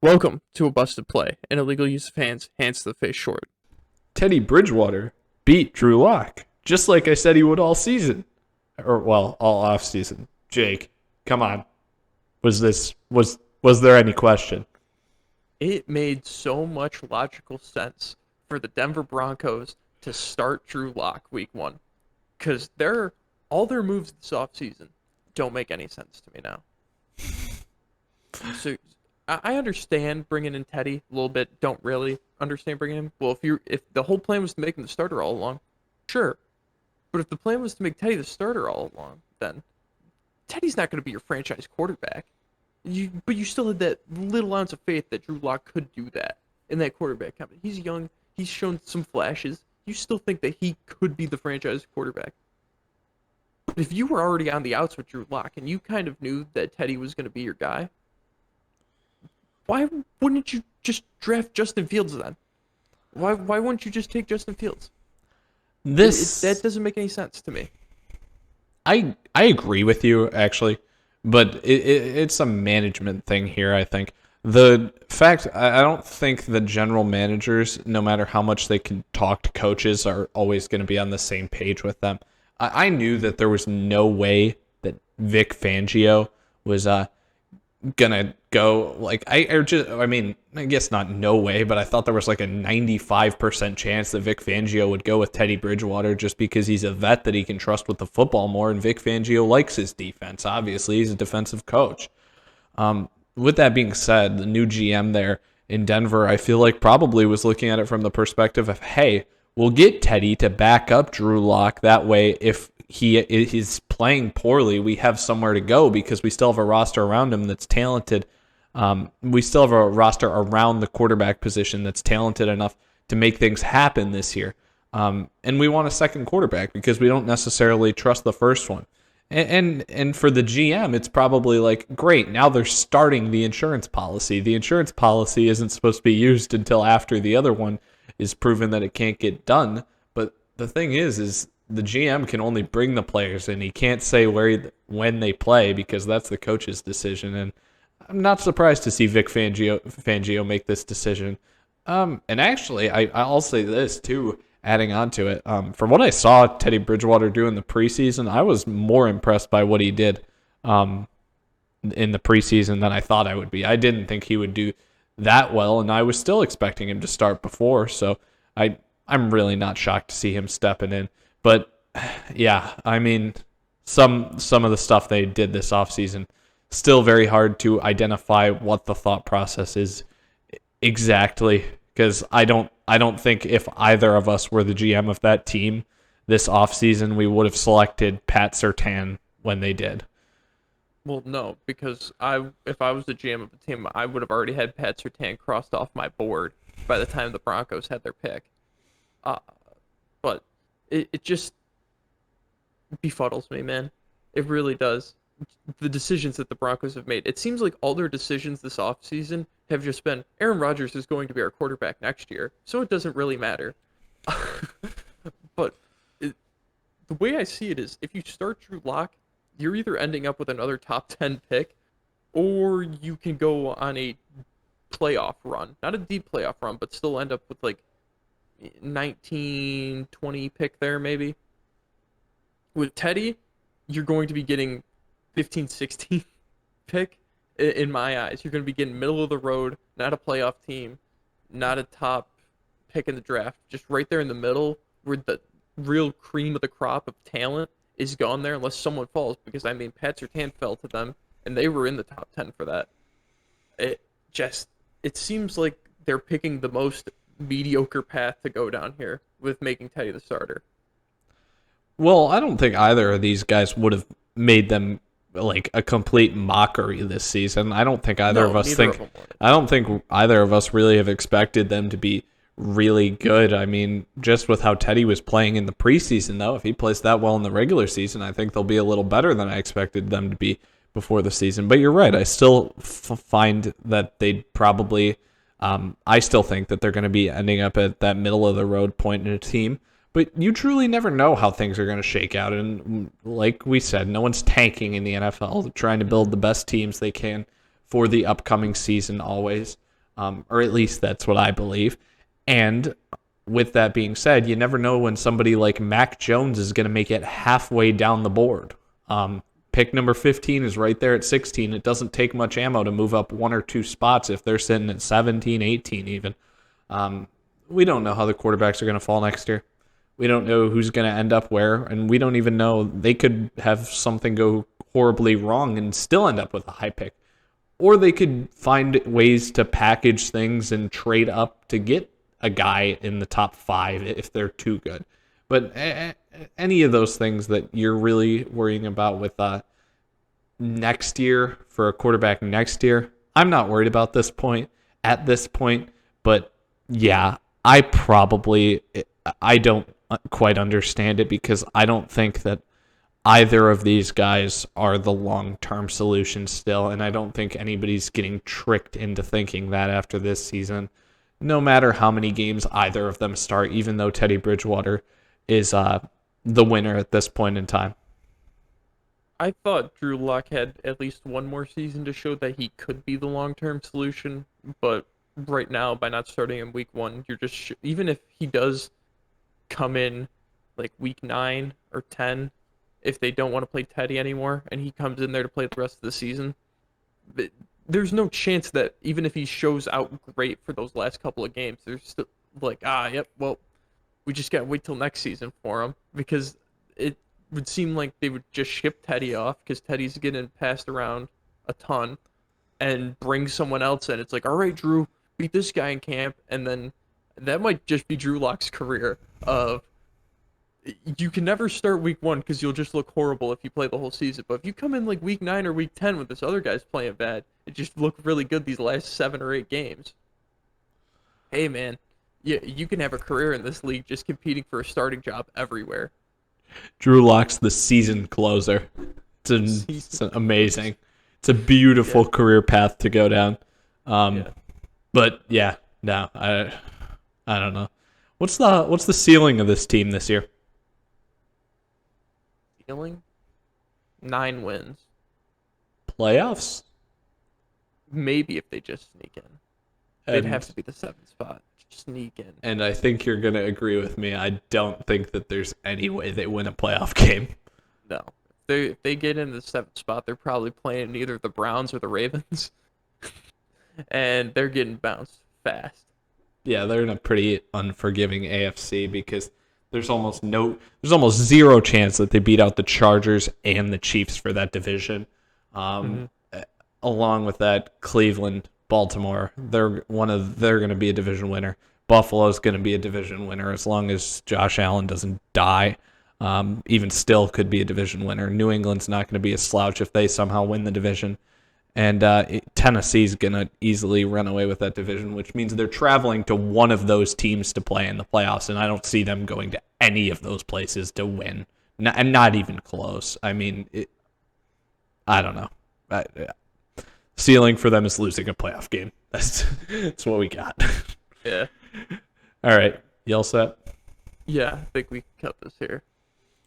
Welcome to a busted play. An illegal use of hands to the face short. Teddy Bridgewater beat Drew Lock, just like I said he would all season. Or, well, all offseason. Jake, come on. Was there any question? It made so much logical sense for the Denver Broncos to start Drew Lock week one. Because all their moves this offseason don't make any sense to me now. So I understand bringing in Teddy a little bit. Don't really understand bringing him. Well, if the whole plan was to make him the starter all along, sure. But if the plan was to make Teddy the starter all along, then Teddy's not going to be your franchise quarterback. But you still had that little ounce of faith that Drew Lock could do that in that quarterback company. He's young. He's shown some flashes. You still think that he could be the franchise quarterback. But if you were already on the outs with Drew Lock and you kind of knew that Teddy was going to be your guy, why wouldn't you just draft Justin Fields then? Why wouldn't you just take Justin Fields? That doesn't make any sense to me. I agree with you, actually, but it's a management thing here, I think. The fact, I don't think the general managers, no matter how much they can talk to coaches, are always going to be on the same page with them. I knew that there was no way that Vic Fangio was gonna go I guess not no way, but I thought there was like a 95% chance that Vic Fangio would go with Teddy Bridgewater just because he's a vet that he can trust with the football more, and Vic Fangio likes his defense. Obviously, he's a defensive coach. With that being said, the new GM there in Denver, I feel like probably was looking at it from the perspective of, hey, we'll get Teddy to back up Drew Lock. That way, if he is playing poorly, we have somewhere to go because we still have a roster around him that's talented. We still have a roster around the quarterback position that's talented enough to make things happen this year. And we want a second quarterback because we don't necessarily trust the first one. And for the GM, it's probably like, great, now they're starting the insurance policy. The insurance policy isn't supposed to be used until after the other one is proven that it can't get done. But the thing is the GM can only bring the players in. He can't say when they play because that's the coach's decision. And I'm not surprised to see Vic Fangio make this decision. And actually, I'll say this too, adding on to it. From what I saw Teddy Bridgewater do in the preseason, I was more impressed by what he did in the preseason than I thought I would be. I didn't think he would do that well, and I was still expecting him to start before. So I'm really not shocked to see him stepping in. But yeah, I mean, some of the stuff they did this offseason, still very hard to identify what the thought process is exactly, because I don't think if either of us were the GM of that team this offseason, we would have selected Pat Surtain when they did. Well, no, because if I was the GM of the team, I would have already had Pat Surtain crossed off my board by the time the Broncos had their pick. But it just befuddles me, man. It really does. The decisions that the Broncos have made. It seems like all their decisions this offseason have just been, Aaron Rodgers is going to be our quarterback next year, so it doesn't really matter. But the way I see it is, if you start Drew Lock, you're either ending up with another top 10 pick, or you can go on a playoff run. Not a deep playoff run, but still end up with like 19, 20 pick there maybe. With Teddy, you're going to be getting 15, 16 pick in my eyes. You're going to be getting middle of the road, not a playoff team, not a top pick in the draft, just right there in the middle where the real cream of the crop of talent is gone there unless someone falls, because I mean Pat Surtain fell to them and they were in the top 10 for that. It seems like they're picking the most mediocre path to go down here with making Teddy the starter. Well, I don't think either of these guys would have made them like a complete mockery this season. I don't think either of us think. I don't think either of us really have expected them to be really good. I mean, just with how Teddy was playing in the preseason, though, if he plays that well in the regular season, I think they'll be a little better than I expected them to be before the season. But you're right. I still find that they'd probably. I still think that they're going to be ending up at that middle of the road point in a team. But you truly never know how things are going to shake out. And like we said, no one's tanking in the NFL. They're trying to build the best teams they can for the upcoming season always. or at least that's what I believe. And with that being said, you never know when somebody like Mac Jones is going to make it halfway down the board. Pick number 15 is right there at 16. It doesn't take much ammo to move up one or two spots if they're sitting at 17, 18 even. We don't know how the quarterbacks are going to fall next year. We don't know who's going to end up where, and we don't even know. They could have something go horribly wrong and still end up with a high pick. Or they could find ways to package things and trade up to get a guy in the top 5 if they're too good. But any of those things that you're really worrying about with next year, for a quarterback next year, I'm not worried about at this point. But yeah, I don't quite understand it, because I don't think that either of these guys are the long-term solution still, and I don't think anybody's getting tricked into thinking that after this season, no matter how many games either of them start, even though Teddy Bridgewater is the winner at this point in time. I thought Drew Lock had at least one more season to show that he could be the long-term solution, but right now, by not starting in week 1, you're just even if he does come in like week 9 or 10, if they don't want to play Teddy anymore and he comes in there to play the rest of the season, there's no chance that even if he shows out great for those last couple of games, there's still like, yep, well, we just gotta wait till next season for him, because it would seem like they would just ship Teddy off because Teddy's getting passed around a ton, and bring someone else in. It's like, all right, Drew, beat this guy in camp, and then that might just be Drew Lock's career of, you can never start week 1 because you'll just look horrible if you play the whole season. But if you come in like week 9 or week 10 with this other guy's playing bad, it just looked really good these last 7 or 8 games. Hey, man, you can have a career in this league just competing for a starting job everywhere. Drew Lock's the season closer. It's amazing. It's a beautiful career path to go down. But yeah, no, I don't know. What's the ceiling of this team this year? Ceiling? 9 wins. Playoffs? Maybe if they just sneak in. They'd have to be the 7th spot. Just sneak in. And I think you're going to agree with me. I don't think that there's any way they win a playoff game. No. If they get in the 7th spot, they're probably playing either the Browns or the Ravens. And they're getting bounced fast. Yeah, they're in a pretty unforgiving AFC, because there's almost zero chance that they beat out the Chargers and the Chiefs for that division. Along with that, Cleveland, Baltimore, they're going to be a division winner. Buffalo's going to be a division winner as long as Josh Allen doesn't die. Even still could be a division winner. New England's not going to be a slouch if they somehow win the division. And Tennessee's going to easily run away with that division, which means they're traveling to one of those teams to play in the playoffs, and I don't see them going to any of those places to win, and not even close. I mean, I don't know. Ceiling for them is losing a playoff game. That's what we got. Yeah. All right. You all set? Yeah, I think we can cut this here.